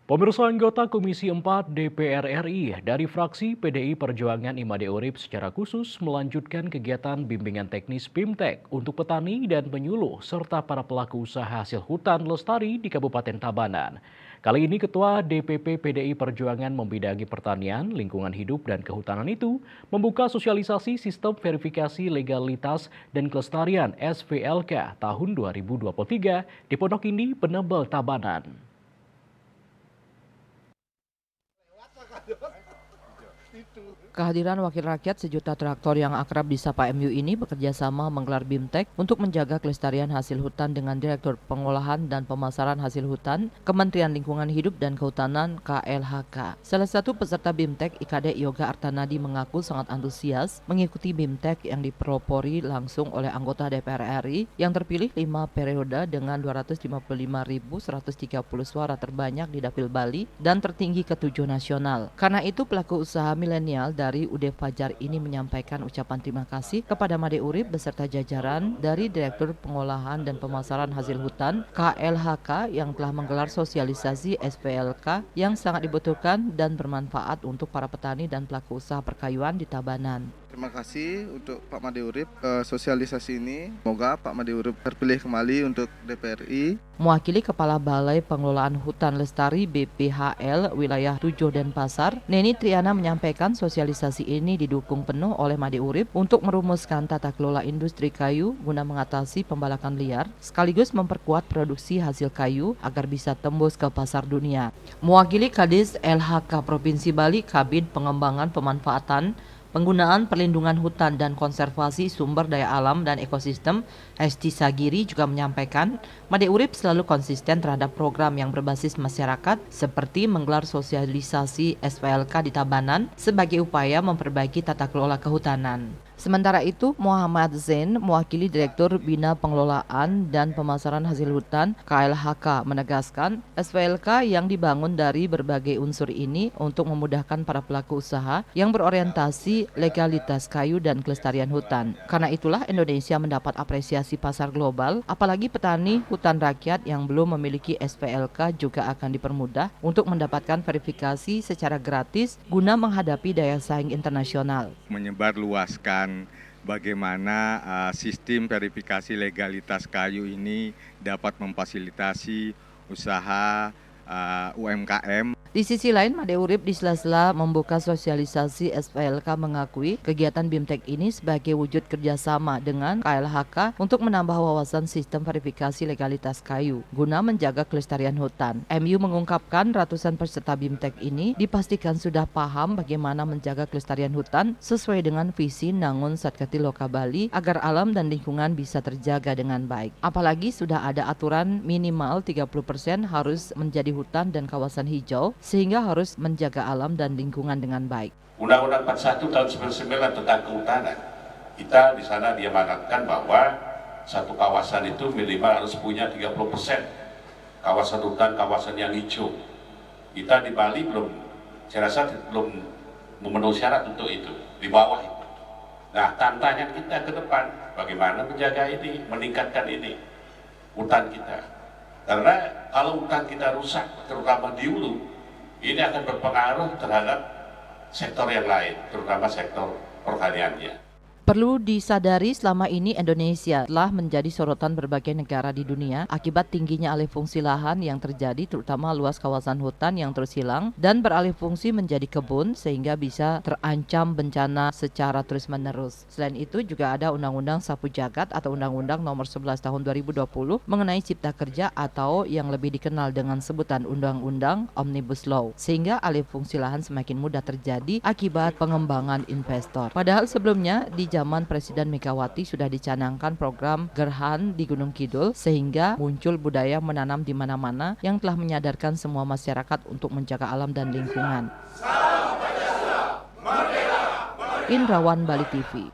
Pemirsa anggota Komisi 4 DPR RI dari fraksi PDI Perjuangan Imade Urip secara khusus melanjutkan kegiatan bimbingan teknis BIMTEK untuk petani dan penyuluh serta para pelaku usaha hasil hutan lestari di Kabupaten Tabanan. Kali ini Ketua DPP PDI Perjuangan membidangi pertanian, lingkungan hidup dan kehutanan itu membuka sosialisasi sistem verifikasi legalitas dan kelestarian SVLK tahun 2023 di Pondok Indi, Penebel, Tabanan. Kehadiran wakil rakyat sejuta traktor yang akrab disapa MU ini bekerja sama menggelar BIMTEK untuk menjaga kelestarian hasil hutan dengan Direktur Pengolahan dan Pemasaran Hasil Hutan, Kementerian Lingkungan Hidup dan Kehutanan KLHK. Salah satu peserta BIMTEK, IKD Yoga Artanadi mengaku sangat antusias mengikuti BIMTEK yang dipelopori langsung oleh anggota DPR RI yang terpilih 5 periode dengan 255.130 suara terbanyak di Dapil Bali dan tertinggi ke-7 nasional. Karena itu pelaku usaha milenial dari UD Fajar ini menyampaikan ucapan terima kasih kepada Made Urip beserta jajaran dari Direktur Pengolahan dan Pemasaran Hasil Hutan KLHK yang telah menggelar sosialisasi SPLK yang sangat dibutuhkan dan bermanfaat untuk para petani dan pelaku usaha perkayuan di Tabanan. Terima kasih untuk Pak Made Urip sosialisasi ini. Semoga Pak Made Urip terpilih kembali untuk DPR RI. Mewakili Kepala Balai Pengelolaan Hutan Lestari BPHL Wilayah 7 Denpasar, Neni Triana menyampaikan sosialisasi ini didukung penuh oleh Made Urip untuk merumuskan tata kelola industri kayu guna mengatasi pembalakan liar, sekaligus memperkuat produksi hasil kayu agar bisa tembus ke pasar dunia. Mewakili Kadis LHK Provinsi Bali, Kabin Pengembangan Pemanfaatan Penggunaan Perlindungan Hutan dan Konservasi Sumber Daya Alam dan Ekosistem, Hesti Sagiri juga menyampaikan, Made Urip selalu konsisten terhadap program yang berbasis masyarakat seperti menggelar sosialisasi SPLK di Tabanan sebagai upaya memperbaiki tata kelola kehutanan. Sementara itu, Muhammad Zain, mewakili Direktur Bina Pengelolaan dan Pemasaran Hasil Hutan KLHK, menegaskan SPLK yang dibangun dari berbagai unsur ini untuk memudahkan para pelaku usaha yang berorientasi legalitas kayu dan kelestarian hutan. Karena itulah Indonesia mendapat apresiasi pasar global, apalagi petani hutan rakyat yang belum memiliki SPLK juga akan dipermudah untuk mendapatkan verifikasi secara gratis guna menghadapi daya saing internasional. Menyebarluaskan bagaimana sistem verifikasi legalitas kayu ini dapat memfasilitasi usaha UMKM. Di sisi lain, Made Urip di sela-sela membuka sosialisasi SPLK mengakui kegiatan BIMTEK ini sebagai wujud kerjasama dengan KLHK untuk menambah wawasan sistem verifikasi legalitas kayu guna menjaga kelestarian hutan. MU mengungkapkan ratusan peserta BIMTEK ini dipastikan sudah paham bagaimana menjaga kelestarian hutan sesuai dengan visi Nangun Satkati Loka Bali agar alam dan lingkungan bisa terjaga dengan baik. Apalagi sudah ada aturan minimal 30% harus menjadi hutan dan kawasan hijau, sehingga harus menjaga alam dan lingkungan dengan baik. Undang-Undang 41 tahun 99 tentang kehutanan, kita di sana diamanatkan bahwa satu kawasan itu minimal harus punya 30% kawasan hutan, kawasan yang hijau. Kita di Bali saya rasa belum memenuhi syarat untuk itu, di bawah itu. Nah, tantangan kita ke depan, bagaimana menjaga ini, meningkatkan ini, hutan kita. Karena kalau hutan kita rusak, terutama di hulu, ini akan berpengaruh terhadap sektor yang lain, terutama sektor pertaniannya. Perlu disadari selama ini Indonesia telah menjadi sorotan berbagai negara di dunia akibat tingginya alih fungsi lahan yang terjadi, terutama luas kawasan hutan yang terus hilang dan beralih fungsi menjadi kebun sehingga bisa terancam bencana secara terus-menerus. Selain itu juga ada Undang-Undang Sapu Jagat atau Undang-Undang Nomor 11 Tahun 2020 mengenai Cipta Kerja atau yang lebih dikenal dengan sebutan Undang-Undang Omnibus Law, sehingga alih fungsi lahan semakin mudah terjadi akibat pengembangan investor. Padahal sebelumnya di zaman Presiden Megawati sudah dicanangkan program Gerhan di Gunung Kidul sehingga muncul budaya menanam di mana-mana yang telah menyadarkan semua masyarakat untuk menjaga alam dan lingkungan. Indrawan, Bali TV.